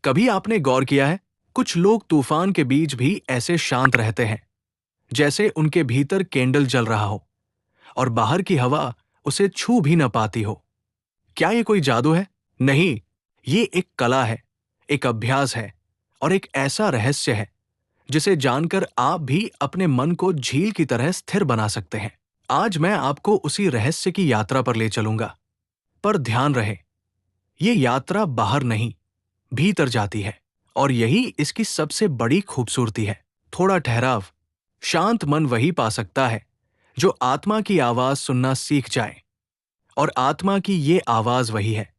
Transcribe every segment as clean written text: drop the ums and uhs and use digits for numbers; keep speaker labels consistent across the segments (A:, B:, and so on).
A: कभी आपने गौर किया है, कुछ लोग तूफान के बीच भी ऐसे शांत रहते हैं जैसे उनके भीतर कैंडल जल रहा हो और बाहर की हवा उसे छू भी न पाती हो। क्या ये कोई जादू है? नहीं, ये एक कला है, एक अभ्यास है और एक ऐसा रहस्य है जिसे जानकर आप भी अपने मन को झील की तरह स्थिर बना सकते हैं। आज मैं आपको उसी रहस्य की यात्रा पर ले चलूंगा। पर ध्यान रहे, ये यात्रा बाहर नहीं, भीतर जाती है और यही इसकी सबसे बड़ी खूबसूरती है। थोड़ा ठहराव, शांत मन वही पा सकता है जो आत्मा की आवाज सुनना सीख जाए। और आत्मा की ये आवाज वही है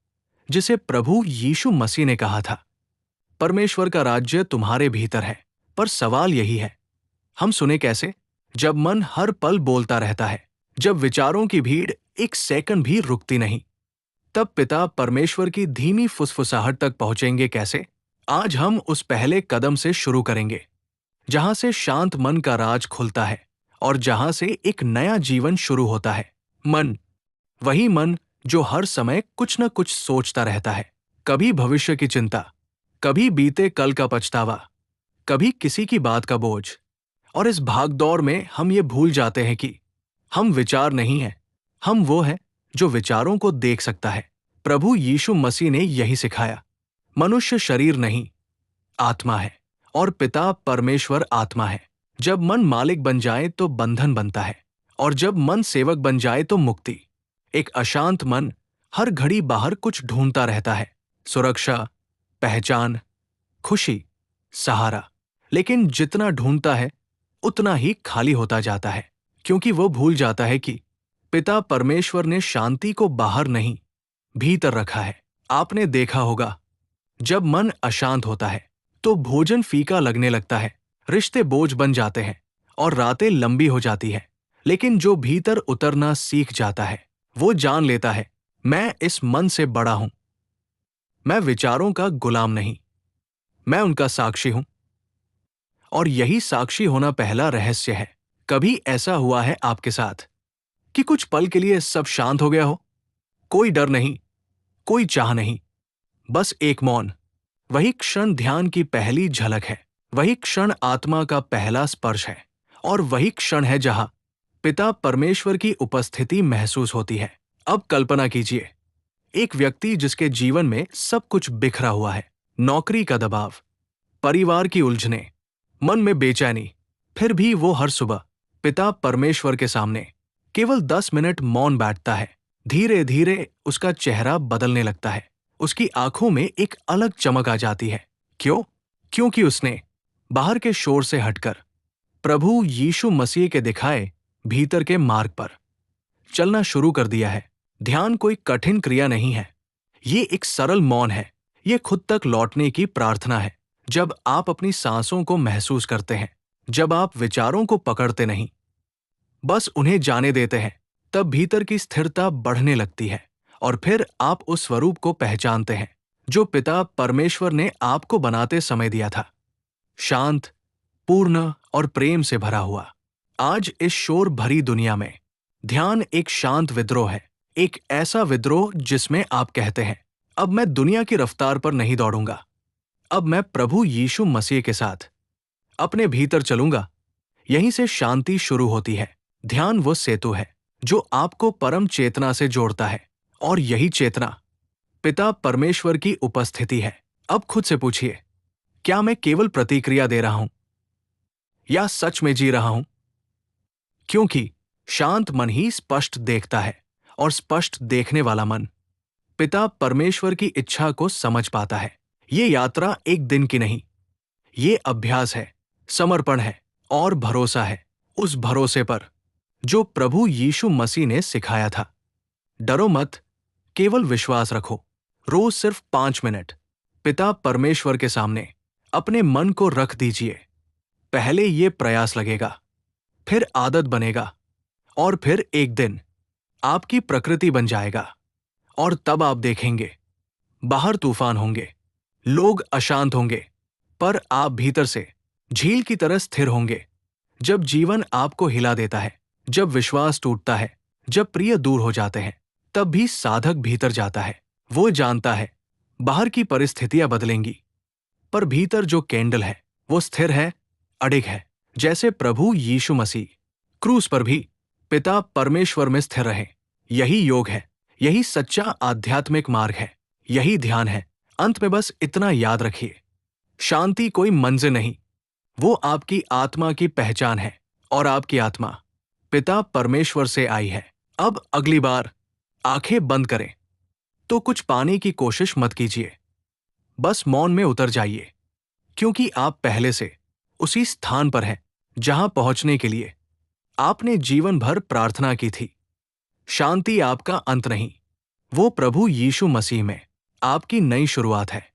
A: जिसे प्रभु यीशु मसीह ने कहा था, परमेश्वर का राज्य तुम्हारे भीतर है। पर सवाल यही है, हम सुने कैसे? जब मन हर पल बोलता रहता है, जब विचारों की भीड़ एक सेकंड भी रुकती नहीं, तब पिता परमेश्वर की धीमी फुसफुसाहट तक पहुंचेंगे कैसे? आज हम उस पहले कदम से शुरू करेंगे जहां से शांत मन का राज खुलता है और जहां से एक नया जीवन शुरू होता है। मन, वही मन जो हर समय कुछ न कुछ सोचता रहता है, कभी भविष्य की चिंता, कभी बीते कल का पछतावा, कभी किसी की बात का बोझ। और इस भागदौड़ में हम ये भूल जाते हैं कि हम विचार नहीं हैं, हम वो हैं जो विचारों को देख सकता है। प्रभु यीशु मसीह ने यही सिखाया, मनुष्य शरीर नहीं, आत्मा है और पिता परमेश्वर आत्मा है। जब मन मालिक बन जाए तो बंधन बनता है और जब मन सेवक बन जाए तो मुक्ति। एक अशांत मन हर घड़ी बाहर कुछ ढूंढता रहता है, सुरक्षा, पहचान, खुशी, सहारा। लेकिन जितना ढूंढता है उतना ही खाली होता जाता है, क्योंकि वो भूल जाता है कि पिता परमेश्वर ने शांति को बाहर नहीं, भीतर रखा है। आपने देखा होगा, जब मन अशांत होता है तो भोजन फीका लगने लगता है, रिश्ते बोझ बन जाते हैं और रातें लंबी हो जाती है। लेकिन जो भीतर उतरना सीख जाता है वो जान लेता है, मैं इस मन से बड़ा हूं, मैं विचारों का गुलाम नहीं, मैं उनका साक्षी हूं। और यही साक्षी होना पहला रहस्य है। कभी ऐसा हुआ है आपके साथ कि कुछ पल के लिए सब शांत हो गया हो? कोई डर नहीं, कोई चाह नहीं, बस एक मौन। वही क्षण ध्यान की पहली झलक है, वही क्षण आत्मा का पहला स्पर्श है और वही क्षण है जहां पिता परमेश्वर की उपस्थिति महसूस होती है। अब कल्पना कीजिए, एक व्यक्ति जिसके जीवन में सब कुछ बिखरा हुआ है, नौकरी का दबाव, परिवार की उलझनें, मन में बेचैनी, फिर भी वो हर सुबह पिता परमेश्वर के सामने केवल 10 मिनट मौन बैठता है। धीरे धीरे उसका चेहरा बदलने लगता है, उसकी आंखों में एक अलग चमक आ जाती है। क्यों? क्योंकि उसने बाहर के शोर से हटकर प्रभु यीशु मसीह के दिखाए भीतर के मार्ग पर चलना शुरू कर दिया है। ध्यान कोई कठिन क्रिया नहीं है, ये एक सरल मौन है, ये खुद तक लौटने की प्रार्थना है। जब आप अपनी सांसों को महसूस करते हैं, जब आप विचारों को पकड़ते नहीं, बस उन्हें जाने देते हैं, तब भीतर की स्थिरता बढ़ने लगती है और फिर आप उस स्वरूप को पहचानते हैं जो पिता परमेश्वर ने आपको बनाते समय दिया था, शांत, पूर्ण और प्रेम से भरा हुआ। आज इस शोर भरी दुनिया में ध्यान एक शांत विद्रोह है, एक ऐसा विद्रोह जिसमें आप कहते हैं, अब मैं दुनिया की रफ्तार पर नहीं दौड़ूंगा, अब मैं प्रभु यीशु मसीह के साथ अपने भीतर चलूंगा। यहीं से शांति शुरू होती है। ध्यान वो सेतु है जो आपको परम चेतना से जोड़ता है और यही चेतना पिता परमेश्वर की उपस्थिति है। अब खुद से पूछिए, क्या मैं केवल प्रतिक्रिया दे रहा हूं या सच में जी रहा हूं? क्योंकि शांत मन ही स्पष्ट देखता है और स्पष्ट देखने वाला मन पिता परमेश्वर की इच्छा को समझ पाता है। ये यात्रा एक दिन की नहीं, ये अभ्यास है, समर्पण है और भरोसा है, उस भरोसे पर जो प्रभु यीशु मसीह ने सिखाया था। डरो मत, केवल विश्वास रखो। रोज सिर्फ 5 मिनट पिता परमेश्वर के सामने अपने मन को रख दीजिए। पहले ये प्रयास लगेगा, फिर आदत बनेगा और फिर एक दिन आपकी प्रकृति बन जाएगा। और तब आप देखेंगे, बाहर तूफान होंगे, लोग अशांत होंगे, पर आप भीतर से झील की तरह स्थिर होंगे। जब जीवन आपको हिला देता है, जब विश्वास टूटता है, जब प्रिय दूर हो जाते हैं, तब भी साधक भीतर जाता है। वो जानता है बाहर की परिस्थितियां बदलेंगी, पर भीतर जो कैंडल है वो स्थिर है, अडिग है, जैसे प्रभु यीशु मसीह क्रूस पर भी पिता परमेश्वर में स्थिर रहे। यही योग है, यही सच्चा आध्यात्मिक मार्ग है, यही ध्यान है। अंत में बस इतना याद रखिए, शांति कोई मंजिल नहीं, वो आपकी आत्मा की पहचान है, और आपकी आत्मा पिता परमेश्वर से आई है। अब अगली बार आंखें बंद करें तो कुछ पाने की कोशिश मत कीजिए, बस मौन में उतर जाइए, क्योंकि आप पहले से उसी स्थान पर हैं जहां पहुंचने के लिए आपने जीवन भर प्रार्थना की थी। शांति आपका अंत नहीं, वो प्रभु यीशु मसीह में आपकी नई शुरुआत है।